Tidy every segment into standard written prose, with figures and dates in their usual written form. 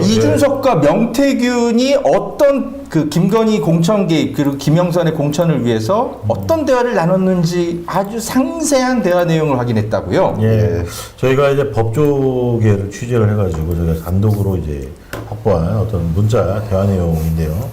이준석과 명태균이 어떤 그 김건희 공천 개입 그리고 김영선의 공천을 위해서 어떤 대화를 나눴는지 아주 상세한 대화 내용을 확인했다고요. 예. 저희가 이제 법조계를 취재를 해가지고 저희가 단독으로 이제 확보한 어떤 문자 대화 내용인데요.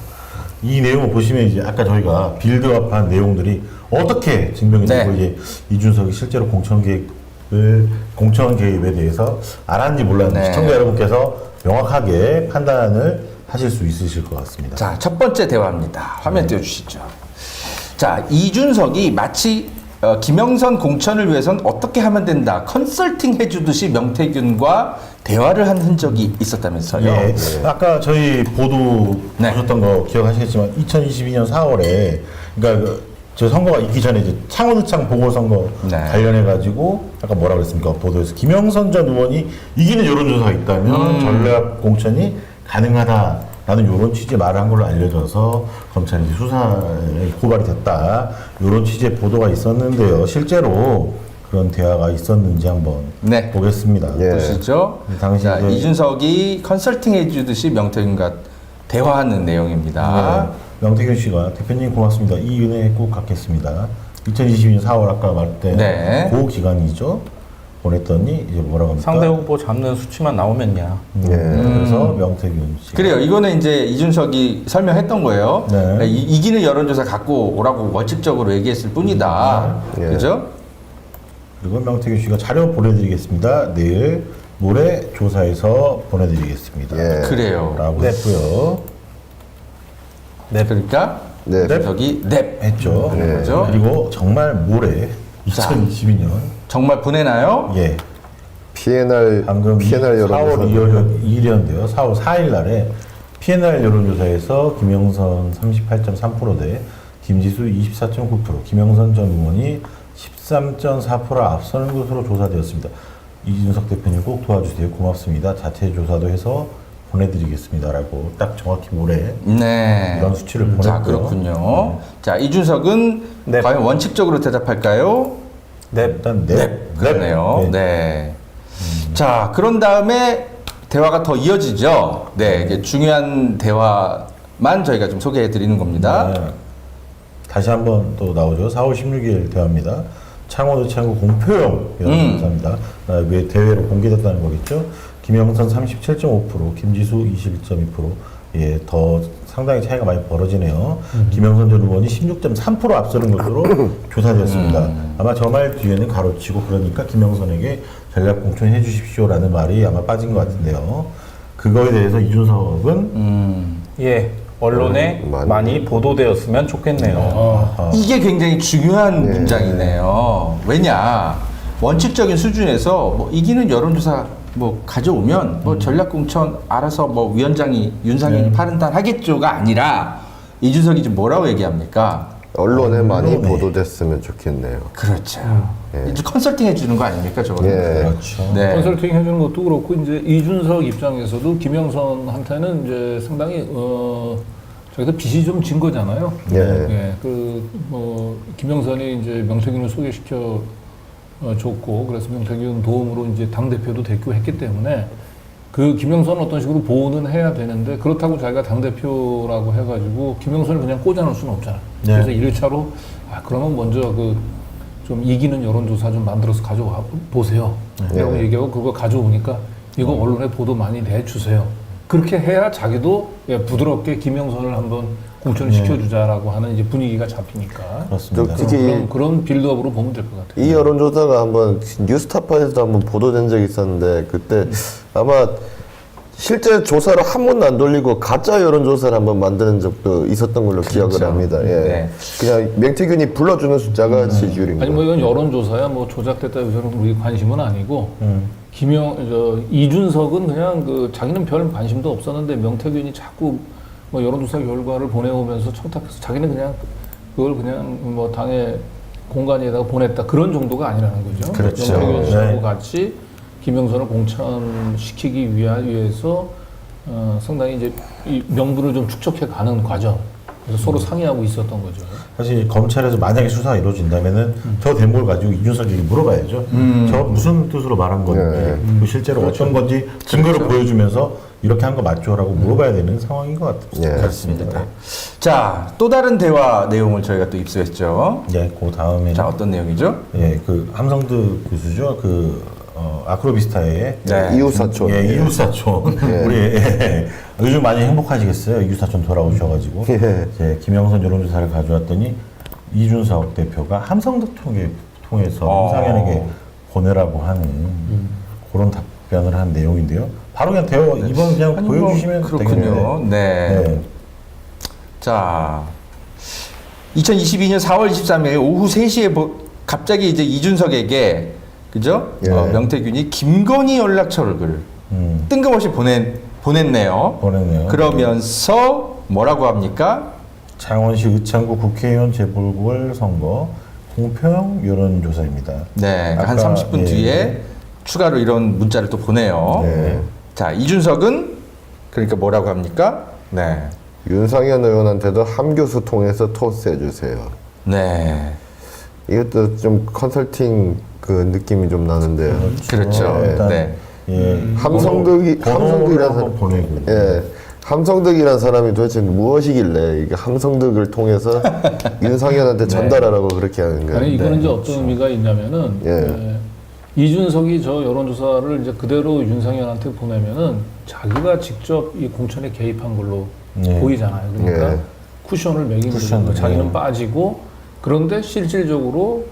이 내용을 보시면 이제 아까 저희가 빌드업한 내용들이 어떻게 증명이 되고 네. 이제 이준석이 실제로 공천 개입에 대해서 알았는지 몰랐는지 네. 시청자 여러분께서 명확하게 판단을 하실 수 있으실 것 같습니다. 자, 첫 번째 대화입니다. 화면 띄워주시죠. 자, 이준석이 마치 김영선 공천을 위해선 어떻게 하면 된다 컨설팅 해주듯이 명태균과 대화를 한 흔적이 있었다면서요. 예. 아까 저희 보도 네. 보셨던 거 기억하시겠지만 2022년 4월에 그러니까 저 선거가 있기 전에 이제 창원시청 보궐선거 네. 관련해 가지고 아까 뭐라 그랬습니까 보도에서 김영선 전 의원이 이기는 여론조사가 있다면 전략 공천이 가능하다라는 이런 취지의 말을 한 걸로 알려져서 검찰이 이제 수사에 고발이 됐다 이런 취지의 보도가 있었는데요. 실제로 그런 대화가 있었는지 한번 네. 보겠습니다. 보시죠. 당시 자, 이제 이준석이 컨설팅 해주듯이 명태균과 대화하는 내용입니다. 네. 명태균 씨가 대표님 고맙습니다. 이 은혜 꼭 갚겠습니다. 2022년 4월 아까 말할 때 네. 그 기간이죠. 보냈더니 이제 뭐라고 합니까? 상대 후보 잡는 수치만 나오면야. 그래서 명태균 씨. 그래요. 이거는 이제 이준석이 설명했던 거예요. 네. 이기는 여론조사 갖고 오라고 원칙적으로 얘기했을 뿐이다. 예. 그죠? 그리고 명태균 씨가 자료 보내드리겠습니다. 내일 모레 조사해서 보내드리겠습니다. 예. 그래요. 라고 했고요. 네. 그러니까 네. 이준석이 넵 했죠. 하는 거죠. 그리고 정말 모레 자. 2022년 정말 보내나요? 예. PNR 방금 4월 여론조사 2일이었는데요. 4월 4일 날에 PNR 여론조사에서 김영선 38.3%대 김지수 24.9%, 김영선 전 의원이 13.4% 앞서는 것으로 조사되었습니다. 이준석 대표님 꼭 도와주세요. 고맙습니다. 자체 조사도 해서 보내드리겠습니다라고 딱 정확히 모레 네. 이런 수치를 보냈고요. 자, 그렇군요. 자, 이준석은 네. 과연 원칙적으로 대답할까요? 일단 그러네요. 네. 자, 그런 다음에 대화가 더 이어지죠. 네, 이게 중요한 대화만 저희가 좀 소개해 드리는 겁니다. 네. 다시 한번 또 나오죠. 4월 16일 대화입니다. 창원의창구 공표용이라는 조사입니다. 왜 대회로 공개됐다는 거겠죠. 김영선 37.5%, 김지수 21.2%, 예, 더 상당히 차이가 많이 벌어지네요. 김영선 전 의원이 16.3% 앞서는 것으로 조사되었습니다. 아마 저 말 뒤에는 가로치고 그러니까 김영선에게 전략 공천해 주십시오라는 말이 아마 빠진 것 같은데요. 그거에 대해서 이준석은 예. 언론에 많이 보도되었으면 좋겠네요. 이게 굉장히 중요한 문장이네요. 왜냐? 원칙적인 수준에서 뭐 이기는 여론조사 뭐 가져오면 뭐 전략공천 알아서 뭐 위원장이 윤상현이 판단하겠죠가 아니라 이준석이 지금 뭐라고 얘기합니까? 언론에 많이 보도됐으면 좋겠네요. 그렇죠. 이제 컨설팅 해주는 거 아닙니까, 저거는? 예. 그렇죠. 네. 컨설팅 해주는 것도 그렇고 이제 이준석 입장에서도 김영선한테는 이제 상당히 저기서 빚이 좀 진 거잖아요. 예. 예. 뭐 김영선이 이제 명태균을 소개시켜 줬고 그래서 명태균 도움으로 이제 당 대표도 됐고 했기 때문에 그 김영선은 어떤 식으로 보호는 해야 되는데 그렇다고 자기가 당 대표라고 해가지고 김영선을 그냥 꽂아놓을 수는 없잖아요. 네. 그래서 1차로 그러면 먼저 좀 이기는 여론조사 좀 만들어서 가져와 보세요. 라고 얘기하고 그거 가져오니까 이거 언론에 보도 많이 내주세요. 그렇게 해야 자기도 부드럽게 김영선을 한번 공천을 시켜주자라고 하는 이제 분위기가 잡히니까. 그렇습니다. 그런 빌드업으로 보면 될 것 같아요. 이 여론조사가 한번 뉴스타파에서도 한번 보도된 적이 있었는데 그때 아마 실제 조사를 한 번도 안 돌리고 가짜 여론조사를 한번 만드는 적도 있었던 걸로 기억을 합니다. 예. 네. 그냥 명태균이 불러주는 숫자가 지지율인 아니 거예요. 뭐 이건 여론조사야 뭐 조작됐다 이거는 우리 관심은 아니고 이준석은 그냥 자기는 별 관심도 없었는데 명태균이 자꾸 뭐 여론조사 결과를 보내오면서 청탁해서 자기는 그냥 그걸 그냥 뭐 당의 공간에다가 보냈다 그런 정도가 아니라는 거죠. 그렇죠. 명태균 씨하고 네. 같이 김영선을 공천시키기 위해서 상당히 이제 이 명분을 좀 축적해 가는 과정. 그래서 서로 상의하고 있었던 거죠. 사실 검찰에서 만약에 수사가 이루어진다면은 저 대목을 가지고 이준석에게 물어봐야죠. 저 무슨 뜻으로 말한 건지, 그 실제로 어떤 건지 증거를 보여주면서 이렇게 한 거 맞죠라고 물어봐야 되는 상황인 것 같습니다. 예. 그렇습니다. 자, 또 다른 대화 내용을 저희가 또 입수했죠. 예, 그 다음에 자, 어떤 내용이죠? 예, 그 함성득 교수죠. 아크로비스타의 네. 이웃사촌. 예, 이웃사촌. 우리 요즘 많이 행복하시겠어요. 이웃사촌 돌아오셔가지고 예. 이제 김영선 여론조사를 가져왔더니 이준석 대표가 함성득 통해서 윤상현에게 보내라고 하는 그런 답변을 한 내용인데요. 바로 그냥 이번 그냥 아니, 보여주시면 그렇군요. 되겠네요. 네. 자, 2022년 4월 23일 오후 3시에 갑자기 이제 이준석에게 그죠? 예. 명태균이 김건희 연락처를 뜬금없이 보냈네요. 보냈네요. 그러면서 뭐라고 합니까? 창원시 의창구 국회의원 재보궐선거 공평 여론조사입니다. 네, 한 아까, 30분 예. 뒤에 추가로 이런 문자를 또 보내요. 네. 자, 이준석은 그러니까 뭐라고 합니까? 네. 윤상현 의원한테도 함 교수 통해서 토스해 주세요. 네. 이것도 좀 컨설팅 그 느낌이 좀 나는데요. 그렇죠. 일단 네. 예, 함성득이 번호를 함성득이라는 한번 보내고. 예. 함성득이라는 사람이 도대체 무엇이길래 이게 함성득을 통해서 윤상현한테 전달하라고 그렇게 하는 거예요. 아니 이거는 이제 어떤 의미가 있냐면은 예. 이준석이 저 여론조사를 이제 그대로 윤상현한테 보내면은 자기가 직접 이 공천에 개입한 걸로 예. 보이잖아요. 그러니까 예. 쿠션을 매긴 거죠. 쿠션을, 그러니까 자기는 예. 빠지고 그런데 실질적으로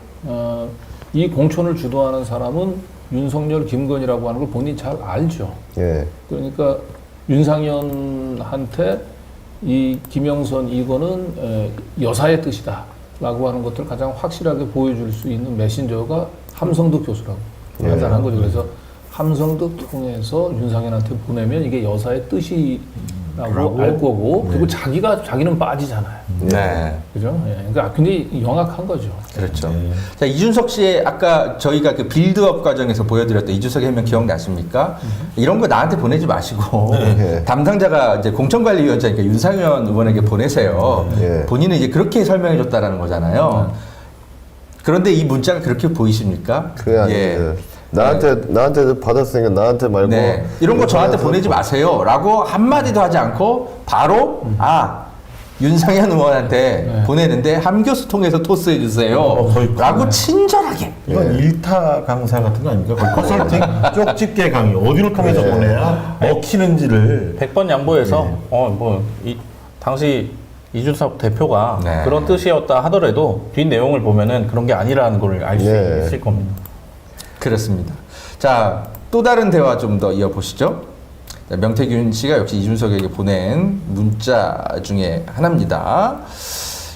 이 공천을 주도하는 사람은 윤석열, 김건희라고 하는 걸 본인이 잘 알죠. 예. 그러니까 윤상현한테 이 김영선 이거는 여사의 뜻이다라고 하는 것들을 가장 확실하게 보여줄 수 있는 메신저가 함성득 교수라고 판단한 거죠. 그래서 함성득 통해서 윤상현한테 보내면 이게 여사의 뜻이라고 알 거고 그리고 자기는 빠지잖아요. 네. 그죠? 예. 그러니까 굉장히 영악한 거죠. 그렇죠. 네. 자, 이준석 씨의 아까 저희가 그 빌드업 과정에서 보여드렸던 이준석의 해명 기억나십니까? 이런 거 나한테 보내지 마시고 네. 담당자가 이제 공천관리위원장이니까 윤상현 의원에게 보내세요. 네. 본인은 이제 그렇게 설명해줬다라는 거잖아요. 그런데 이 문자가 그렇게 보이십니까? 그게 아니에요. 나한테 받았으니까 나한테 말고 네. 이런 거 저한테 보내지 마세요. 라고 한마디도 하지 않고 바로 윤상현 의원한테 네. 보내는데 함교수 통해서 토스해 주세요. 거의 라고 친절하게. 이건 일타 강사 같은 거 아닙니까? 거의 컨설팅 쪽집게 강의 어디를 통해서 보내야 먹히는지를 100번 양보해서 당시 이준석 대표가 네. 그런 뜻이었다 하더라도 뒷 내용을 보면은 그런 게 아니라는 걸 알 수 네. 있을 겁니다. 그렇습니다. 자, 또 다른 대화 좀 더 이어보시죠. 자, 명태균 씨가 역시 이준석에게 보낸 문자 중에 하나입니다.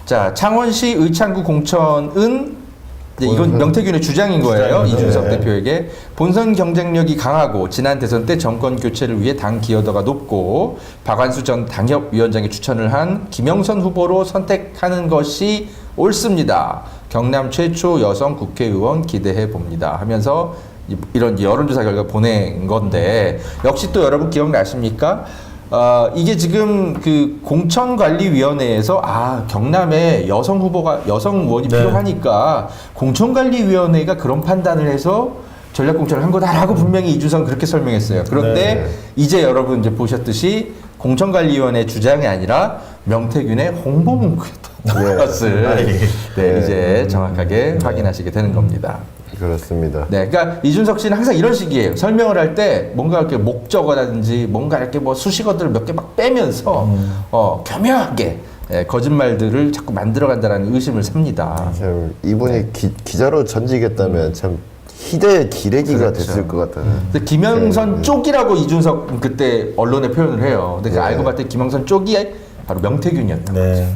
자, 창원시 의창구 공천은 이제 이건 명태균의 주장인 거예요. 주장이죠. 이준석 네. 대표에게 본선 경쟁력이 강하고 지난 대선 때 정권 교체를 위해 당 기여도가 높고 박완수 전 당협위원장이 추천을 한 김영선 후보로 선택하는 것이 옳습니다. 경남 최초 여성 국회의원 기대해 봅니다. 하면서 이런 여론조사 결과 보낸 건데 역시 또 여러분 기억나십니까? 이게 지금 그 공천관리위원회에서 경남에 여성 의원이 네. 필요하니까 공천관리위원회가 그런 판단을 해서 전략공천을 한 거다라고 분명히 이준석은 그렇게 설명했어요. 그런데 네. 이제 여러분 이제 보셨듯이 공천관리위원회 주장이 아니라 명태균의 홍보 문구였던 것을 이제 정확하게 확인하시게 되는 겁니다. 그렇습니다. 네, 그러니까 이준석 씨는 항상 이런 식이에요. 설명을 할 때 뭔가 이렇게 목적어라든지 뭔가 이렇게 뭐 수식어들을 몇 개 막 빼면서 교묘하게 거짓말들을 자꾸 만들어간다는 의심을 삽니다. 참 이분이 기자로 전직했다면 참 희대의 기레기가 그렇죠. 됐을 것 같아요. 근데 김영선 쪽이라고 이준석 그때 언론에 표현을 해요. 근데 알고 봤더니 김영선 쪽이 바로 명태균이었다. 네.